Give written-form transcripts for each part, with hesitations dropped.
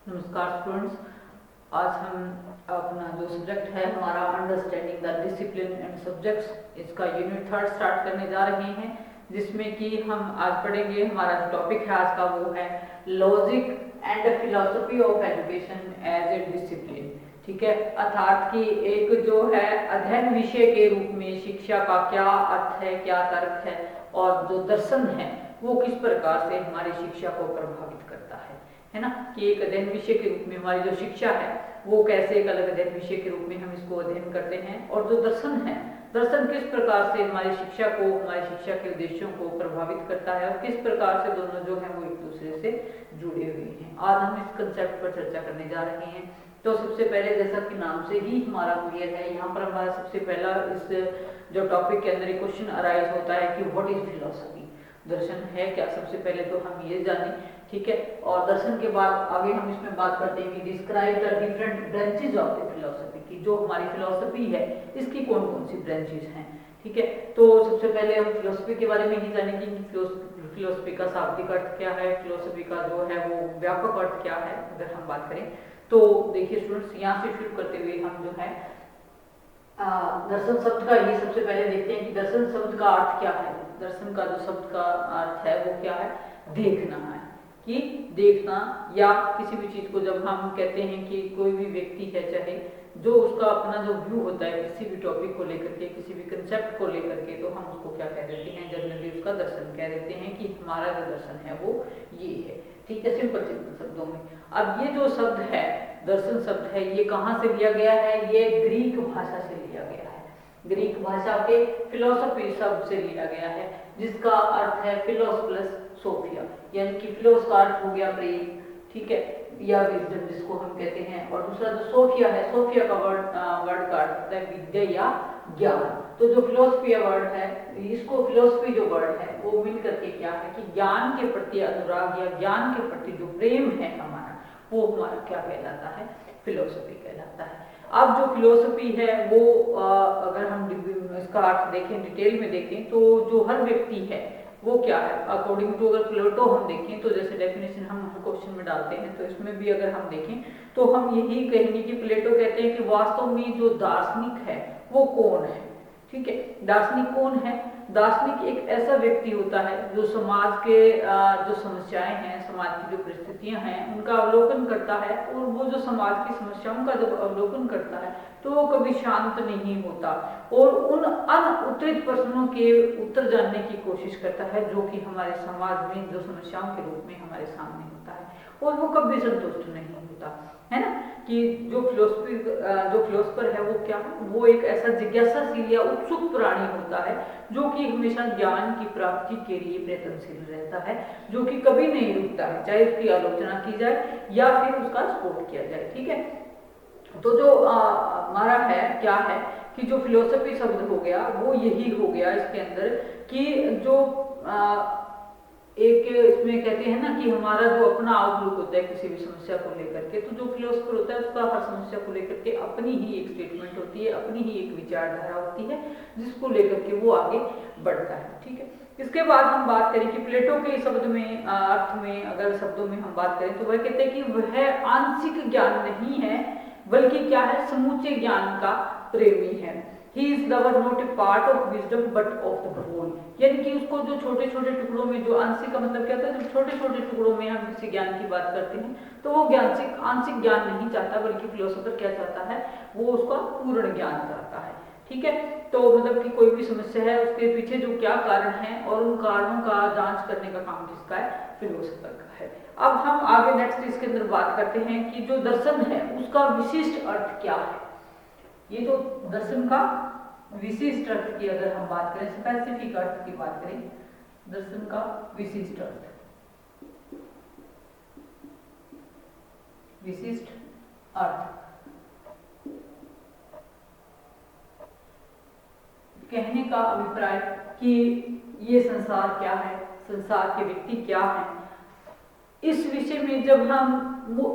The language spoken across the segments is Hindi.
नमस्कार स्टूडेंट्स। आज हम अपना जो सब्जेक्ट है हमारा understanding the discipline and subjects, इसका यूनिट 3 स्टार्ट करने जा रहे हैं, जिसमें कि हम आज पढ़ेंगे। हमारा जो टॉपिक है आज का वो है logic and philosophy of education as a discipline. ठीक है, अर्थात कि एक जो है अध्ययन विषय के रूप में शिक्षा का क्या अर्थ है, क्या तर्क है, और जो दर्शन है वो किस प्रकार से हमारी शिक्षा को प्रभावित करता है ना। कि एक अध्ययन विषय के रूप में हमारी जो शिक्षा है वो कैसे एक अलग अध्ययन विषय के रूप में हम इसको अध्ययन करते हैं, और जो दर्शन है, दर्शन किस प्रकार से हमारी शिक्षा को, हमारी शिक्षा के उद्देश्यों को प्रभावित करता है, और किस प्रकार से दोनों जो है वो एक दूसरे से जुड़े हुए हैं। आज हम इस कंसेप्ट पर चर्चा करने जा रहे हैं। तो सबसे पहले, जैसा कि नाम से ही हमारा क्लियर है, यहाँ पर हमारा सबसे पहला इस जो टॉपिक के अंदर एक क्वेश्चन अराइज होता है कि व्हाट इज फिलॉसफी, दर्शन है क्या। सबसे पहले तो हम ये जानें, ठीक है। और दर्शन के बाद आगे हम इसमें बात करते हैं कि describe the different branches of the philosophy, की जो हमारी फिलॉसफी है इसकी कौन कौन सी ब्रांचेज हैं। ठीक है, तो सबसे पहले हम फिलॉसफी के बारे में ही जानेंगे कि फिलॉसफी का शाब्दिक अर्थ क्या है, फिलॉसफी का जो है वो व्यापक अर्थ क्या है। अगर हम बात करें तो देखिए स्टूडेंट्स, यहाँ से शुरू करते हुए हम जो है दर्शन शब्द का ही सबसे पहले देखते हैं कि दर्शन शब्द का अर्थ क्या है। दर्शन का जो शब्द का अर्थ है वो क्या है, देखना है। कि देखना, या किसी भी चीज को जब हम कहते हैं कि कोई भी व्यक्ति है, चाहे जो उसका अपना जो व्यू होता है किसी भी टॉपिक को लेकर के, किसी भी कंसेप्ट को लेकर के, तो हम उसको क्या कह देते हैं, जनरली उसका दर्शन कह देते हैं कि हमारा जो दर्शन है वो ये है। ठीक है, सिंपल सिंपल शब्दों में। अब ये जो शब्द है, दर्शन शब्द है, ये कहाँ से लिया गया है, ये ग्रीक भाषा से लिया गया है। ग्रीक भाषा के फिलोसफी शब्द से लिया गया है, जिसका अर्थ है फिलोस प्लस सोफिया, यानी कि फिलोस का अर्थ हो गया प्रेम, ठीक है, या विजडम जिसको हम कहते हैं। और दूसरा जो सोफिया है, सोफिया का वर्ड का अर्थ होता है विद्या या ज्ञान। तो जो फिलोसफी वर्ड है, इसको फिलोसफी जो वर्ड है वो मिल करके क्या है कि ज्ञान के प्रति अनुराग या ज्ञान के प्रति जो प्रेम है हमारा, वो हमारा क्या कहलाता है, फिलोसफी कहलाता है। अब जो फिलोसफी है वो अगर हम इसका अर्थ देखें, डिटेल में देखें, तो जो हर व्यक्ति है वो क्या है, अकॉर्डिंग टू अगर प्लेटो हम देखें, तो जैसे डेफिनेशन हम क्वेश्चन में डालते हैं, तो इसमें भी अगर हम देखें तो हम यही कहेंगे कि प्लेटो कहते हैं कि वास्तव में जो दार्शनिक है वो कौन है। ठीक है, दार्शनिक कौन है, दार्शनिक एक ऐसा व्यक्ति होता है जो समाज के जो समस्याएं हैं, समाज की जो परिस्थितियां हैं उनका अवलोकन करता है, और वो जो समाज की समस्याओं का जब अवलोकन करता है तो वो कभी शांत नहीं होता, और उन अनउत्तरित प्रश्नों के उत्तर जानने की कोशिश करता है जो कि हमारे समाज में जो समस्याओं के रूप में हमारे सामने होता है, और वो कभी संतुष्ट नहीं होता है ना। कि जो फिलोसफर है वो क्या है, वो एक ऐसा जिज्ञासाशील या उत्सुक प्राणी होता है जो कि हमेशा ज्ञान की प्राप्ति के लिए प्रयत्नशील रहता है, जो कि कभी नहीं रुकता है, चाहे उसकी आलोचना की जाए या फिर उसका सपोर्ट किया जाए। ठीक है, तो जो हमारा है क्या है कि जो फिलोसफी शब्द हो गया वो यही हो गया इसके अंदर कि जो एक इसमें कहते हैं ना कि हमारा जो अपना आउटलुक होता है किसी भी समस्या को लेकर के, तो जो फिलोसफर होता है उसका हर समस्या को लेकर के अपनी ही एक स्टेटमेंट होती है, अपनी ही एक विचारधारा होती है, जिसको लेकर के वो आगे बढ़ता है। ठीक है, इसके बाद हम बात करें कि प्लेटो के शब्द में अर्थ में, अगर शब्दों में हम बात करें, तो वह कहते हैं कि वह आंशिक ज्ञान नहीं है बल्कि क्या है, समूचे ज्ञान का प्रेमी है। He is lover not a part of wisdom but of the whole, यानी कि उसको जो छोटे छोटे टुकड़ों में, जो आंशिक का मतलब क्या होता है, जब छोटे छोटे टुकड़ों में हम किसी ज्ञान की बात करते हैं तो वो आंशिक ज्ञान नहीं चाहता, बल्कि फिलोसोफर क्या चाहता है, वो उसका पूर्ण ज्ञान चाहता है। ठीक है, तो मतलब कि कोई भी समस्या है उसके पीछे जो क्या कारण है और उन कारणों का जांच करने का काम किसका है, फिलोसोफर का है। अब हम आगे नेक्स्ट इसके अंदर बात करते हैं कि जो दर्शन है उसका विशिष्ट अर्थ क्या है। ये जो दर्शन का विशिष्ट अर्थ की अगर हम बात करें, स्पेसिफिक अर्थ की बात करें, दर्शन का विशिष्ट अर्थ, विशिष्ट अर्थ कहने का अभिप्राय कि ये संसार क्या है, संसार के व्यक्ति क्या है, इस विषय में जब हम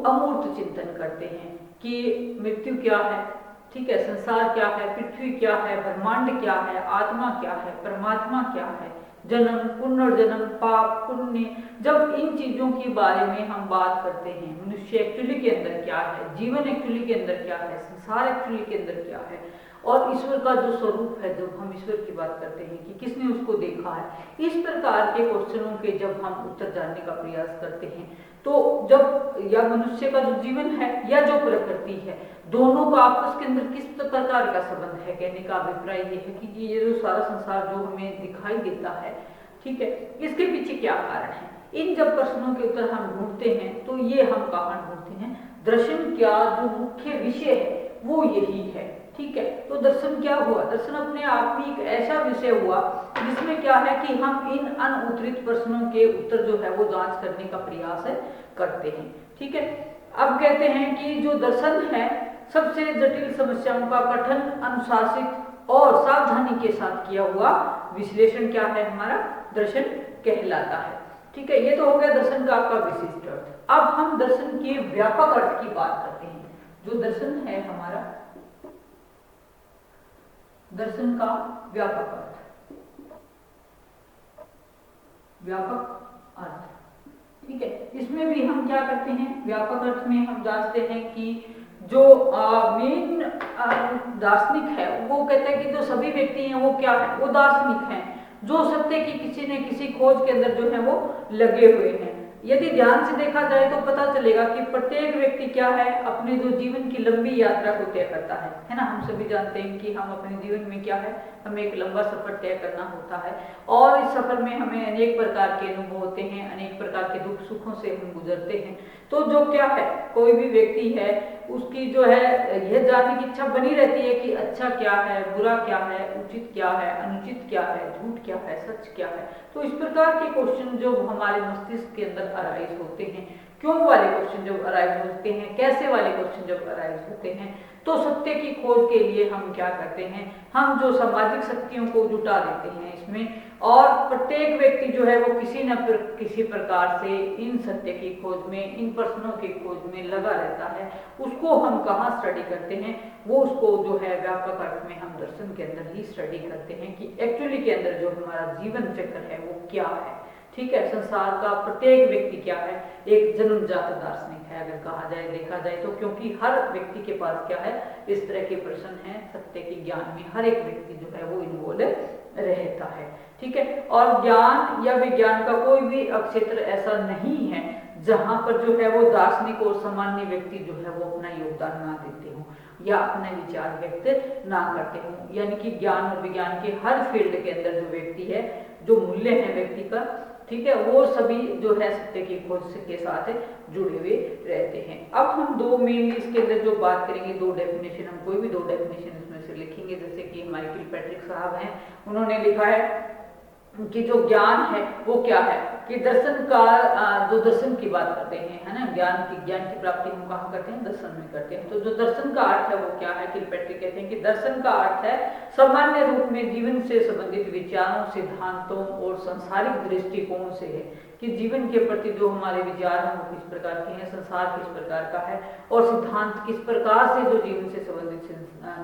अमूर्त चिंतन करते हैं कि मृत्यु क्या है, ठीक है, संसार क्या है, पृथ्वी क्या है, ब्रह्मांड क्या है, आत्मा क्या है, परमात्मा क्या है, जन्म, पुनर्जन्म, पाप, पुण्य, जब इन चीजों के बारे में हम बात करते हैं, मनुष्य एक्चुअली के अंदर क्या है, जीवन एक्चुअली के अंदर क्या है, संसार एक्चुअली के अंदर क्या है, और ईश्वर का जो स्वरूप है, जब हम ईश्वर की बात करते हैं कि किसने उसको देखा है, इस प्रकार के क्वेश्चनों के जब हम उत्तर जानने का प्रयास करते हैं, तो जब या मनुष्य का जो जीवन है या जो प्रकृति है, दोनों का आपस के अंदर किस प्रकार का संबंध है, कहने का अभिप्राय ये है कि ये जो सारा संसार जो हमें दिखाई देता है, ठीक है, इसके पीछे क्या कारण है। इन जब प्रश्नों के उत्तर हम ढूंढते हैं तो ये हम कहाँ ढूंढते हैं, दर्शन क्या जो मुख्य विषय है वो यही है, ठीक है। तो दर्शन क्या हुआ, दर्शन अपने आप में एक ऐसा विषय हुआ जिसमें क्या है कि हम इन अनउत्तरित प्रश्नों के उत्तर जो है वो जांच करने का प्रयास करते हैं, ठीक है। अब कहते हैं कि जो दर्शन है सबसे जटिल समस्याओं का कठिन, अनुशासित और सावधानी के साथ किया हुआ विश्लेषण क्या है, हमारा दर्शन कहलाता है, ठीक है। ये तो हो गया दर्शन का आपका विशिष्ट अर्थ। अब हम दर्शन के व्यापक अर्थ की बात करते हैं। जो दर्शन है हमारा, दर्शन का व्यापक अर्थ, व्यापक अर्थ, ठीक है। इसमें भी हम क्या करते हैं, व्यापक अर्थ में हम जांचते हैं कि जो मेन दार्शनिक है वो कहते हैं कि जो सभी व्यक्ति हैं वो क्या है, वो दार्शनिक हैं, जो सत्य की किसी न किसी खोज के अंदर जो है वो लगे हुए हैं। यदि ध्यान से देखा जाए तो पता चलेगा कि प्रत्येक व्यक्ति क्या है, अपने जो जीवन की लंबी यात्रा को तय करता है ना। हम सभी जानते हैं कि हम अपने जीवन में क्या है, हमें एक लंबा सफर तय करना होता है और इस सफर में हमें अनेक प्रकार के अनुभव होते हैं, अनेक प्रकार के दुख सुखों से हम गुजरते हैं। तो जो क्या है, कोई भी व्यक्ति है उसकी जो है यह जानने की इच्छा बनी रहती है कि अच्छा क्या है, बुरा क्या है, उचित क्या है, अनुचित क्या है, झूठ क्या है, सच क्या है। तो इस प्रकार के क्वेश्चन जो हमारे मस्तिष्क के अंदर अराइज होते हैं, क्यों वाले क्वेश्चन जब अराइज होते हैं, कैसे वाले क्वेश्चन जब अराइज होते हैं, तो सत्य की खोज के लिए हम क्या करते हैं, हम जो सामाजिक शक्तियों को जुटा देते हैं इसमें, और प्रत्येक व्यक्ति जो है वो किसी न किसी प्रकार से इन सत्य की खोज में, इन प्रश्नों की खोज में लगा रहता है। उसको हम कहाँ स्टडी करते हैं, वो उसको जो है व्यापक अर्थ में हम दर्शन के अंदर ही स्टडी करते हैं कि एक्चुअली के अंदर जो हमारा जीवन चक्र है वो क्या है, ठीक है। संसार का प्रत्येक व्यक्ति क्या है, एक जन्मजात दार्शनिक है अगर कहा जाए, देखा जाए तो, क्योंकि हर व्यक्ति के पास क्या है, इस तरह के प्रश्न हैं, सत्य के ज्ञान में हर एक व्यक्ति जो है वो इन्वॉल्व रहता है, ठीक है। और ज्ञान या विज्ञान का कोई भी क्षेत्र ऐसा नहीं है जहां पर जो है वो दार्शनिक और सामान्य व्यक्ति जो है वो अपना योगदान ना देते हो या अपने विचार व्यक्त ना करते हो। यानी कि ज्ञान और विज्ञान के हर फील्ड के अंदर जो व्यक्ति है, जो मूल्य है व्यक्ति का, ठीक है, वो सभी जो है सत्य की खोज के साथ जुड़े हुए रहते हैं। अब हम दो मेनली इसके अंदर जो बात करेंगे, दो डेफिनेशन, हम कोई भी दो डेफिनेशन इसमें से लिखेंगे। जैसे कि हमारे किलपैट्रिक साहब हैं, उन्होंने लिखा है कि जो ज्ञान है वो क्या है, कि दर्शन का जो दर्शन की बात करते हैं, है ना, ज्ञान की प्राप्ति हम कहाँ करते हैं, दर्शन में करते हैं। तो जो दर्शन का अर्थ है वो क्या है, किलपैट्रिक कहते हैं कि दर्शन का अर्थ है सामान्य रूप में जीवन से संबंधित विचारों, सिद्धांतों और सांसारिक दृष्टिकोण से है, कि जीवन के प्रति जो हमारे विचार हैं वो किस प्रकार के हैं, संसार किस प्रकार का है, और सिद्धांत किस प्रकार से जो जीवन से संबंधित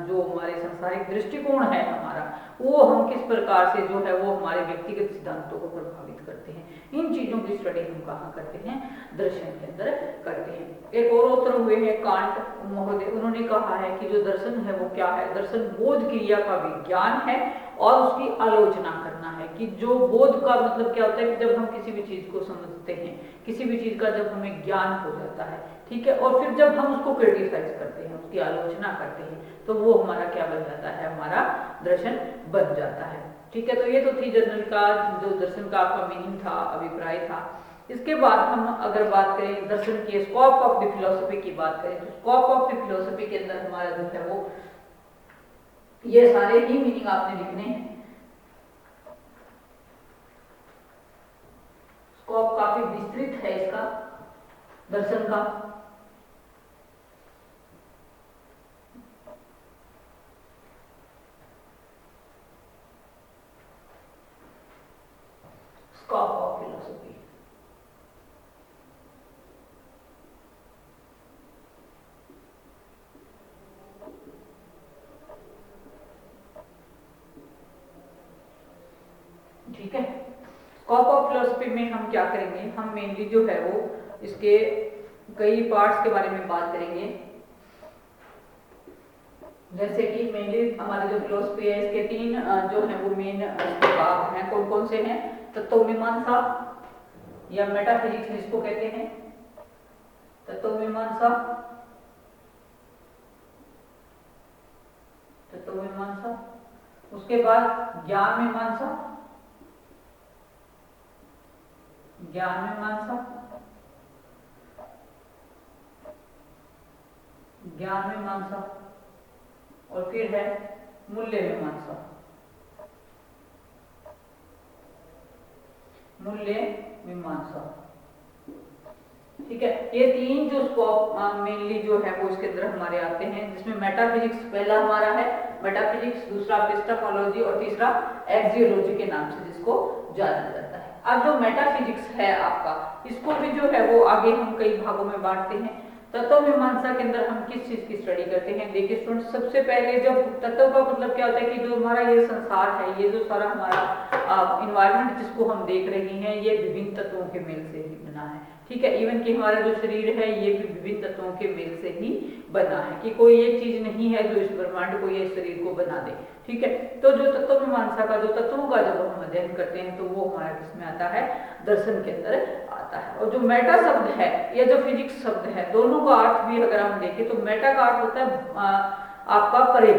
जो हमारे सांसारिक दृष्टिकोण है हमारा, वो हम किस प्रकार से जो है वो हमारे व्यक्तिगत सिद्धांतों को प्रभावित करते हैं। इन चीजों की स्टडी हम कहाँ करते हैं, दर्शन के अंदर करते हैं। एक और उत्तर हुए हैं कांट महोदय, उन्होंने कहा है कि जो दर्शन है वो क्या है, दर्शन बोध क्रिया का विज्ञान है और उसकी आलोचना करना है। कि जो बोध का मतलब क्या होता है, कि जब हम किसी भी चीज को समझते हैं, किसी भी चीज का जब हमें ज्ञान हो जाता है, ठीक है, और फिर जब हम उसको क्रिटिसाइज करते हैं, उसकी आलोचना करते हैं, तो वो हमारा क्या बन जाता है, हमारा दर्शन बन जाता है, ठीक है। तो ये तो थी जनरल का जो दर्शन का आपका मीनिंग था, अभिप्राय था। इसके बाद हम अगर बात करें दर्शन के स्कोप ऑफ द फिलोसफी की बात करें, तो स्कोप ऑफ द फिलोसफी के अंदर हमारा जो है वो ये सारे ही मीनिंग आपने लिखने हैं। स्कोप काफी विस्तृत है इसका दर्शन का। स्कोप ऑफ फिलोसफी, ठीक है। स्कोप ऑफ फिलोसफी में हम क्या करेंगे, हम मेनली जो है वो इसके कई पार्ट्स के बारे में बात करेंगे। जैसे कि मेनली हमारी जो फिलोसफी है इसके तीन जो है वो मेन भाग हैं। कौन कौन से हैं? तत्व मीमांसा या मेटाफिजिक्स जिसको कहते हैं, तत्व मीमांसा, तत्व मीमांसा, उसके बाद ज्ञान मीमांसा, ज्ञान मीमांसा, ज्ञान मीमांसा, और फिर है मूल्य मीमांसा, मूल्य मीमांसा। ठीक है, ये तीन जो स्कोप मेनली जो है वो इसके अंदर हमारे आते हैं, जिसमें मेटाफिजिक्स पहला हमारा है, मेटाफिजिक्स, दूसरा एपिस्टेमोलॉजी और तीसरा एक्सियोलॉजी के नाम से जिसको जाना जाता है। अब जो मेटाफिजिक्स है आपका, इसको भी जो है वो आगे हम कई भागों में बांटते हैं। तत्व मीमांसा के अंदर हम किस चीज की स्टडी करते हैं? देखिए स्टूडेंट, सबसे पहले जब तत्व का मतलब क्या होता है कि जो हमारा ये संसार है, ये जो सारा हमारा इन्वायरमेंट जिसको हम देख रहे हैं, ये विभिन्न तत्वों के मेल से ही बना है। ठीक है, इवन कि हमारा जो शरीर है ये भी विभिन्न तत्वों के मेल से ही बना है, कि कोई एक चीज नहीं है जो इस ब्रह्मांड को या इस शरीर को बना दे। ठीक है, तो जो तत्व मीमांसा का जो तत्वों का जब हम अध्ययन करते हैं तो वो हमारा किसमें आता है? दर्शन के अंदर आता है। और जो मेटा शब्द है या जो फिजिक्स शब्द है, दोनों का अर्थ भी अगर हम देखें तो मेटा का अर्थ होता है आपका परे,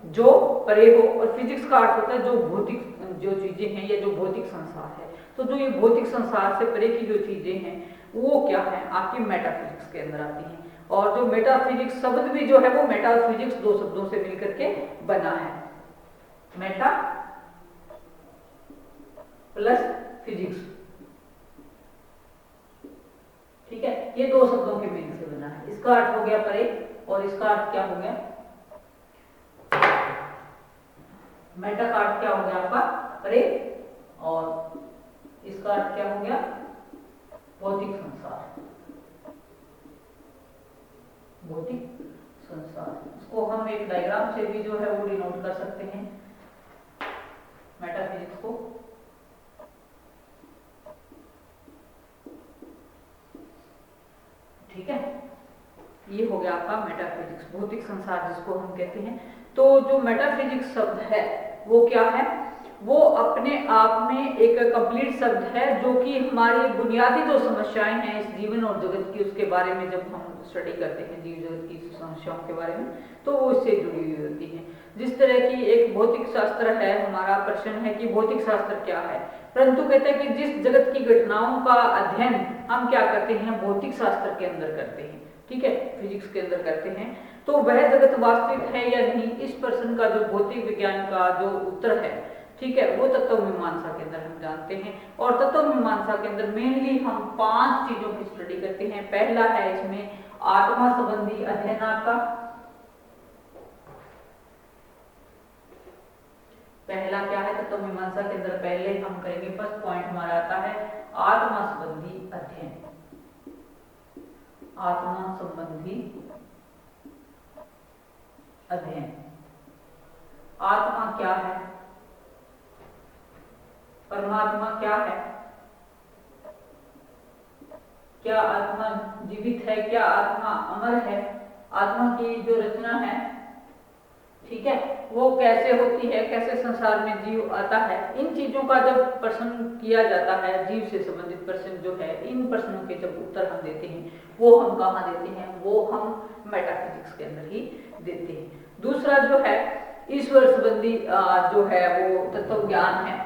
जो परे हो, और फिजिक्स का अर्थ होता है जो भौतिक जो चीजें हैं या जो भौतिक संसार है। तो जो ये भौतिक संसार से परे की जो चीजें हैं वो क्या है? आपकी मेटाफिजिक्स के अंदर आती हैं। और जो मेटाफिजिक्स शब्द भी जो है वो मेटाफिजिक्स दो शब्दों से मिलकर के बना है, मेटा प्लस फिजिक्स। ठीक है, ये दो शब्दों के मेल से बना है। इसका अर्थ हो गया परे और इसका अर्थ क्या हो गया? मेटा का अर्थ क्या हो गया आपका? परे, और इसका अर्थ क्या हो गया? भौतिक संसार, भौतिक संसार। इसको हम एक डायग्राम से भी जो है वो डिनोट कर सकते हैं मेटाफिजिक्स को। ठीक है, ये हो गया आपका मेटाफिजिक्स, भौतिक संसार जिसको हम कहते हैं। तो जो मेटाफिजिक्स शब्द है वो क्या है? वो अपने आप में एक कंप्लीट शब्द है जो कि हमारी बुनियादी जो समस्याएं हैं इस जीवन और जगत की, उसके बारे में जब हम स्टडी करते हैं जीव जगत की समस्याओं के बारे में, तो वो इससे जुड़ी हुई होती हैं। जिस तरह की एक भौतिक शास्त्र है, हमारा प्रश्न है कि भौतिक शास्त्र क्या है, परंतु कहते हैं कि जिस जगत की घटनाओं का अध्ययन हम क्या करते हैं? भौतिक शास्त्र के अंदर करते हैं। ठीक है, फिजिक्स के अंदर करते हैं, तो वह जगत वास्तविक है या नहीं, इस प्रश्न का जो भौतिक विज्ञान का जो उत्तर है, ठीक है, वो तत्व मीमांसा के अंदर हम जानते हैं। और तत्व मीमांसा के अंदर मेनली हम 5 चीजों की स्टडी करते हैं। पहला है इसमें आत्मा संबंधी अध्ययन आपका, पहला क्या है तत्व मीमांसा के अंदर? पहले हम करेंगे, फर्स्ट पॉइंट हमारा आता है आत्मा संबंधी अध्ययन, आत्मा संबंधी अध्ययन। आत्मा क्या है? परमात्मा क्या है? क्या आत्मा जीवित है? क्या आत्मा अमर है? आत्मा की जो रचना है, ठीक है, वो कैसे होती है? कैसे संसार में जीव आता है? इन चीजों का जब प्रश्न किया जाता है, जीव से संबंधित प्रश्न जो है, इन प्रश्नों के जब उत्तर हम देते हैं, वो हम कहाँ देते हैं? वो हम मेटाफिजिक्स के अंदर ही देते हैं। दूसरा जो है ईश्वर संबंधी जो है वो तत्व ज्ञान है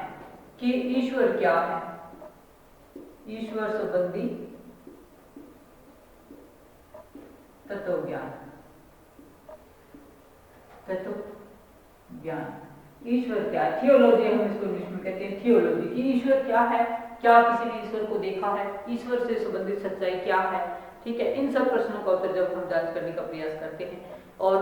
कि ईश्वर क्या है, ईश्वर संबंधी तत्व ज्ञान, तत्व ज्ञान। ईश्वर क्या है? थियोलॉजी हम इसको इंग्लिश में कहते हैं, थियोलॉजी कि ईश्वर क्या है, क्या किसी ने ईश्वर को देखा है, ईश्वर से संबंधित सच्चाई क्या है। ठीक है, इन सब प्रश्नों का उत्तर जब हम जांच करने का प्रयास करते हैं, और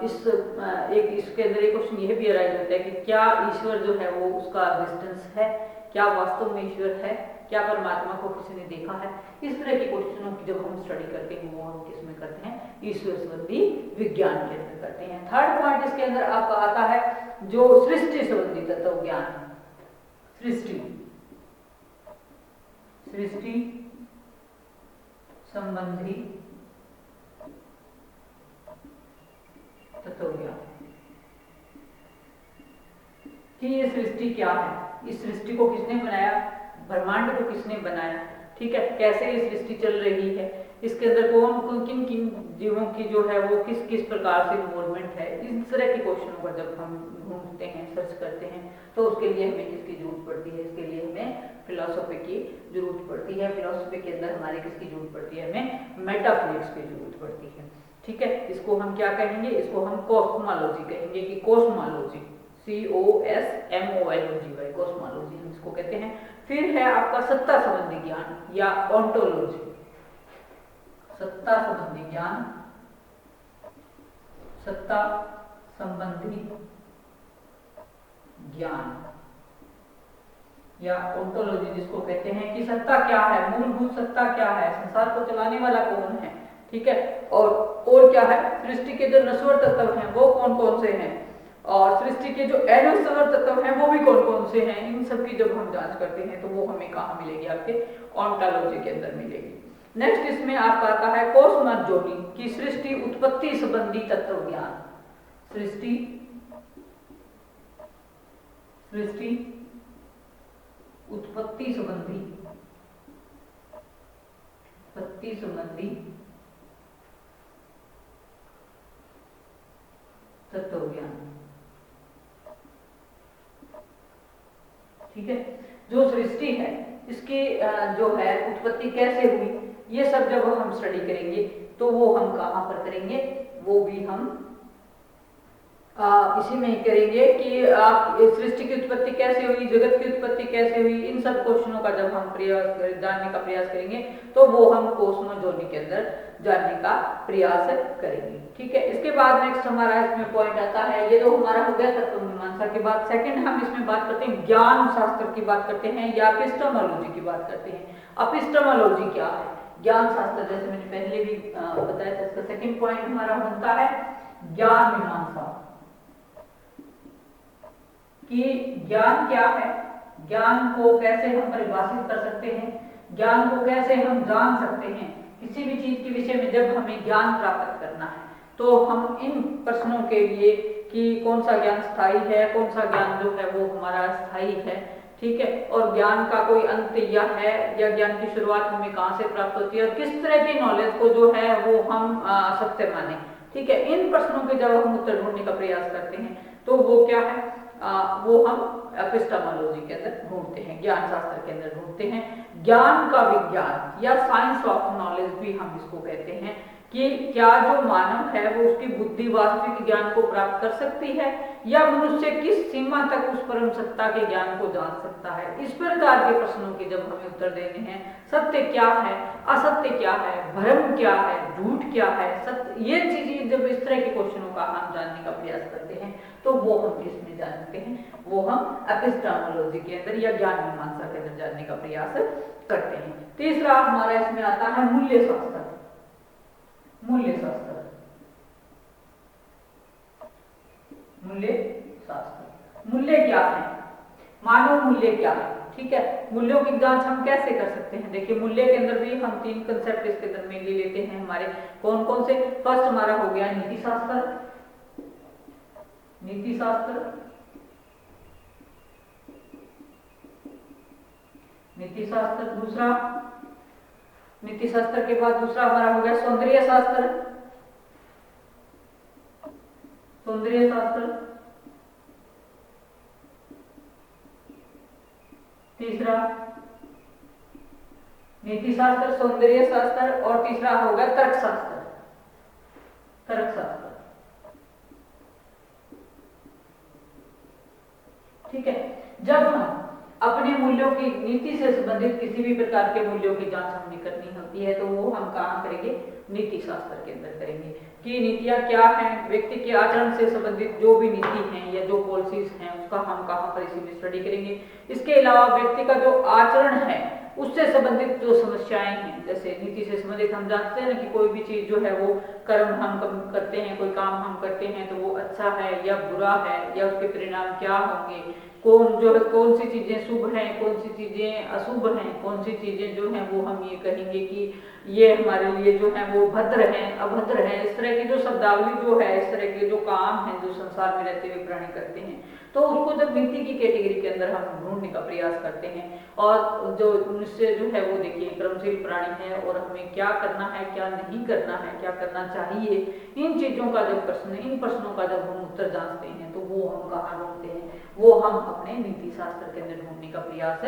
इसके अंदर एक क्वेश्चन यह भी अराइज होता है कि क्या ईश्वर जो है वो उसका एग्जिस्टेंस है, क्या वास्तव में ईश्वर है, क्या परमात्मा को किसी ने देखा है। इस तरह के क्वेश्चनों की जब हम स्टडी करते हैं वो हम किसमें करते हैं? ईश्वर संबंधी विज्ञान के अंदर करते हैं। थर्ड पॉइंट इसके अंदर आपका आता है जो सृष्टि संबंधी तत्व ज्ञान, सृष्टि, सृष्टि संबंधी तत्वज्ञान कि ये सृष्टि क्या है, इस सृष्टि को किसने बनाया, ब्रह्मांड को किसने बनाया, ठीक है, कैसे ये सृष्टि चल रही है, इसके अंदर कौन किन किन जीवों की जो है वो किस किस प्रकार से इन्वॉल्वमेंट है। इस तरह के क्वेश्चनों का जब हम ढूंढते हैं, सर्च करते हैं, तो उसके लिए हमें किसकी जरूरत पड़ती है, इसके लिए हमें फिलॉसफी की जरूरत पड़ती है। फिलॉसफी के अंदर हमारे किसकी जरूरत पड़ती है, हमें मेटाफिजिक्स की जरूरत पड़ती है, ठीक है। इसको हम क्या कहेंगे, इसको हम कॉस्मोलॉजी कहेंगे कि कॉस्मोलॉजी, COSMOLOGY, कॉस्मोलॉजी हम इसको कहते हैं। फिर है आपका सत्ता संबंधी ज्ञान या ऑन्टोलॉजी, सत्ता संबंधी ज्ञान, सत्ता संबंधी ज्ञान या ऑन्टोलॉजी जिसको कहते हैं कि सत्ता क्या है, मूलभूत सत्ता क्या है, संसार को चलाने वाला कौन है, ठीक है, और क्या है, सृष्टि के जो नश्वर तत्व हैं वो कौन कौन से हैं, और सृष्टि के जो अनश्वर तत्व हैं वो भी कौन कौन से हैं। इन सब की जब हम जांच करते हैं तो वो हमें कहाँ मिलेगी, आपके ऑन्टोलॉजी के अंदर मिलेगी। नेक्स्ट इसमें आपका आता है कॉस्मोलॉजी की सृष्टि उत्पत्ति संबंधी तत्व ज्ञान, सृष्टि उत्पत्ति संबंधी तत्व ज्ञान, ठीक है। जो सृष्टि है इसकी जो है उत्पत्ति कैसे हुई, ये सब जब हम स्टडी करेंगे तो वो हम कहाँ पर करेंगे, वो भी हम इसी में ही करेंगे कि आप सृष्टि की उत्पत्ति कैसे हुई, जगत की उत्पत्ति कैसे हुई, इन सब क्वेश्चनों का जब हम जानने का प्रयास करेंगे तो वो हम कॉस्मोलॉजी के अंदर जानने का प्रयास करेंगे, ठीक है। इसके बाद नेक्स्ट हमारा इसमें पॉइंट आता है, ये जो हमारा हो गया तत्व मीमांसा के बाद सेकंड हम इसमें बात करते हैं ज्ञान शास्त्र की बात करते हैं या एपिस्टेमोलॉजी की बात करते हैं। एपिस्टेमोलॉजी क्या है, ज्ञान शास्त्र, जैसे मैंने पहले भी बताया था, इसका सेकंड पॉइंट हमारा बनता है ज्ञान मीमांसा कि ज्ञान क्या है, ज्ञान को कैसे हम परिभाषित कर सकते हैं, ज्ञान को कैसे हम जान सकते हैं। किसी भी चीज के विषय में जब हमें ज्ञान प्राप्त करना है तो हम इन प्रश्नों के लिए कि कौन सा ज्ञान स्थायी है, कौन सा ज्ञान जो है वो हमारा स्थायी है, ठीक है, और ज्ञान का कोई अंत या है, या ज्ञान की शुरुआत हमें कहाँ से प्राप्त होती है, और किस तरह की नॉलेज को जो है वो हम सत्य माने, ठीक है। इन प्रश्नों के जब हम उत्तर ढूंढने का प्रयास करते हैं तो वो क्या है, वो हम एपिस्टेमोलॉजी के अंदर ढूंढते हैं, ज्ञान शास्त्र के अंदर ढूंढते हैं। ज्ञान का विज्ञान या साइंस ऑफ नॉलेज भी हम इसको कहते हैं कि क्या जो मानव है वो उसकी बुद्धि वास्तविक ज्ञान को प्राप्त कर सकती है, या मनुष्य किस सीमा तक उस परम सत्ता के ज्ञान को जान सकता है। इस प्रकार के प्रश्नों के जब हमें उत्तर देने हैं, सत्य क्या है, असत्य क्या है, भ्रम क्या है, झूठ क्या है, सत्य, ये चीजें जब इस तरह के क्वेश्चनों का हम जानने का प्रयास करते हैं तो वो हम किसमें जानते हैं, वो हम एपिस्टेमोलॉजी के अंदर या ज्ञान मीमांसा के अंदर जानने का प्रयास करते हैं। तीसरा हमारा इसमें आता है मूल्य शास्त्र। मूल्य शास्त्र, मूल्य शास्त्र, मूल्य क्या है, मानव मूल्य क्या है, ठीक है। मूल्यों की जांच हम कैसे कर सकते हैं, देखिए मूल्य के अंदर भी हम तीन कंसेप्ट इसके अंदर में ले लेते हैं हमारे, कौन कौन से। फर्स्ट हमारा हो गया नीति शास्त्र, नीति शास्त्र, नीति शास्त्र, दूसरा नीति शास्त्र के बाद दूसरा हमारा हो गया सौंदर्य शास्त्र, सौंदर्य शास्त्र, तीसरा नीति शास्त्र, सौंदर्य शास्त्र, और तीसरा होगा तर्क शास्त्र, तर्क शास्त्र, ठीक है। जब हम अपने मूल्यों की, नीति से संबंधित किसी भी प्रकार के मूल्यों की जांच हमें करनी होती है तो वो हम कहाँ करेंगे, नीति शास्त्र के अंदर करेंगे कि नीतियां क्या हैं, व्यक्ति के आचरण से संबंधित जो भी नीति हैं या जो पॉलिसीज हैं उसका हम कहाँ पर इसी में स्टडी करेंगे। इसके अलावा व्यक्ति का जो आचरण है उससे संबंधित जो समस्याएं हैं, जैसे नीति से संबंधित हम जानते हैं कि कोई भी चीज जो है वो कर्म हम करते हैं, कोई काम हम करते हैं तो वो अच्छा है या बुरा है, या उसके परिणाम क्या होंगे, कौन जो है, कौन सी चीजें शुभ हैं, कौन सी चीजें अशुभ हैं, कौन सी चीजें जो हैं वो हम ये कहेंगे कि ये हमारे लिए जो है वो भद्र हैं, अभद्र हैं। इस तरह की जो शब्दावली जो है, इस तरह के जो काम है जो संसार में रहते हुए प्राणी करते हैं, तो उसको जब नीति की कैटेगरी के अंदर हम ढूंढने का प्रयास करते हैं, और जो मनुष्य जो है वो देखिए कर्मशील प्राणी है, और हमें क्या करना है, क्या नहीं करना है, क्या करना चाहिए, इन चीजों का जब प्रश्न, इन प्रश्नों का जब हम उत्तर जांचते हैं तो वो हम कहाँ ढूंढते हैं, वो हम अपने नीति शास्त्र के अंदर ढूंढने का प्रयास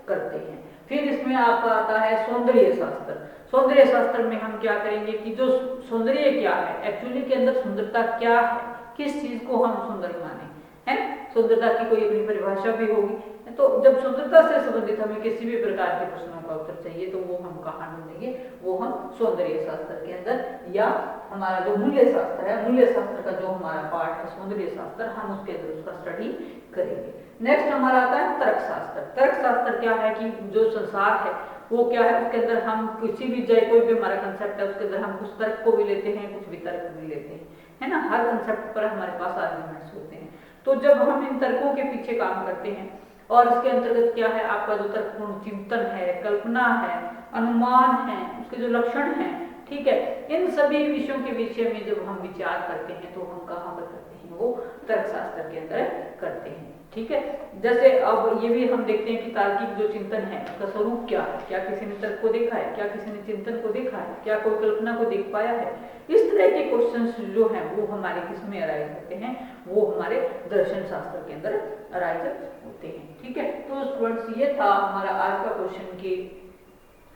करते हैं। फिर इसमें आपका आता है सौंदर्य शास्त्र। सौंदर्य शास्त्र में हम क्या करेंगे कि जो सौंदर्य क्या है, एक्चुअली के अंदर सुंदरता क्या है, किस चीज को हम सुंदर माने, है। सुंदरता की कोई अपनी परिभाषा भी होगी, तो जब सुंदरता से संबंधित हमें किसी भी प्रकार के प्रश्नों का उत्तर चाहिए तो वो हम कहाँ ढूंढेंगे, वो हम सौंदर्य शास्त्र के अंदर, या हमारा जो मूल्य शास्त्र है, मूल्य शास्त्र का जो हमारा पार्ट है सौंदर्य शास्त्र, हम उसके अंदर उसका स्टडी करेंगे। नेक्स्ट हमारा आता है तर्क शास्त्र। तर्क शास्त्र क्या है कि जो संसार है वो क्या है, उसके अंदर हम किसी भी चाहे कोई भी हमारा कंसेप्ट है उसके अंदर हम कुछ तर्क को भी लेते हैं, कुछ वितर्क भी लेते हैं, है ना। हर कंसेप्ट पर हमारे पास आर्ग्यूमेंट्स होते हैं। तो जब हम इन तर्कों के पीछे काम करते हैं, और इसके अंतर्गत क्या है आपका जो तर्कपूर्ण चिंतन है, कल्पना है, अनुमान है, उसके जो लक्षण है, ठीक है, इन सभी विषयों के विषय में जब हम विचार करते हैं तो हम कहाँ पर करते हैं, वो तर्कशास्त्र के अंदर करते हैं, ठीक है। जैसे अब ये भी हम देखते हैं कि तार्किक जो चिंतन है उसका स्वरूप क्या है, क्या किसी ने तर्क को देखा है, क्या किसी ने चिंतन को देखा है, क्या कोई कल्पना को देख पाया है। इस तरह के क्वेश्चंस जो हैं वो हमारे किस में अराइज होते हैं, वो हमारे दर्शन शास्त्र के अंदर अराइज होते हैं, ठीक है। तो स्टूडेंट्स ये था हमारा आज का क्वेश्चन कि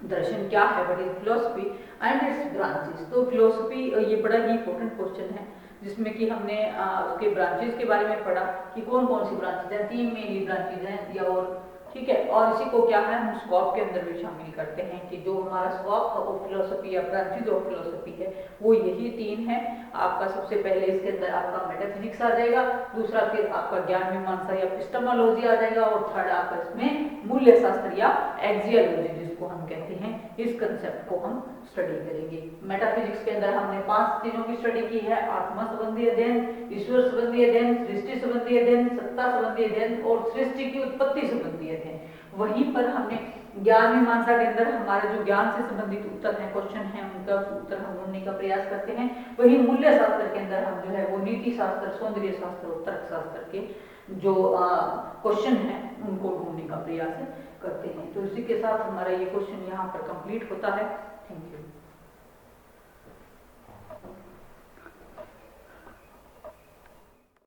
दर्शन क्या है, what is philosophy and it's branches. तो फिलोसफी ये बड़ा ही इंपॉर्टेंट क्वेश्चन है जिसमें कि हमने उसके ब्रांचेस के बारे में पढ़ा कि कौन कौन सी ब्रांचेज हैं, 3 मेन ब्रांचेज हैं या और, ठीक है। और इसी को क्या है हम स्कोप के अंदर भी शामिल करते हैं कि जो हमारा स्कोप ऑफ फिलोसफी या ब्रांचेज ऑफ फिलोसफी है वो यही 3 है। आपका सबसे पहले इसके अंदर आपका मेटाफिजिक्स आ जाएगा, दूसरा फिर आपका ज्ञान मीमांसा या एपिस्टेमोलॉजी आ जाएगा, और थर्ड आपका इसमें मूल्य शास्त्र या एक्सियोलॉजी जिसको हम कहते हैं, इस कंसेप्ट को हम स्टडी करेंगे। मेटाफिजिक्स के अंदर हमने 5 चीजों की स्टडी की है, आत्मा संबंधी अध्ययन, ईश्वर संबंधी अध्ययन, सृष्टि संबंधी अध्ययन, सत्ता संबंधी अध्ययन और सृष्टि की उत्पत्ति संबंधी अध्ययन। वहीं पर हमने ज्ञान मीमांसा के अंदर हमारे जो ज्ञान से संबंधित उत्तर हैं, क्वेश्चन हैं, उनका उत्तर हम ढूंढने का प्रयास करते हैं। वहीं मूल्य शास्त्र के अंदर हम जो है वो नीति शास्त्र, सौंदर्य शास्त्र और तर्क शास्त्र के जो क्वेश्चन हैं उनको ढूंढने का प्रयास करते हैं। तो इसी के साथ हमारा ये क्वेश्चन यहाँ पर कंप्लीट होता है। Thank you.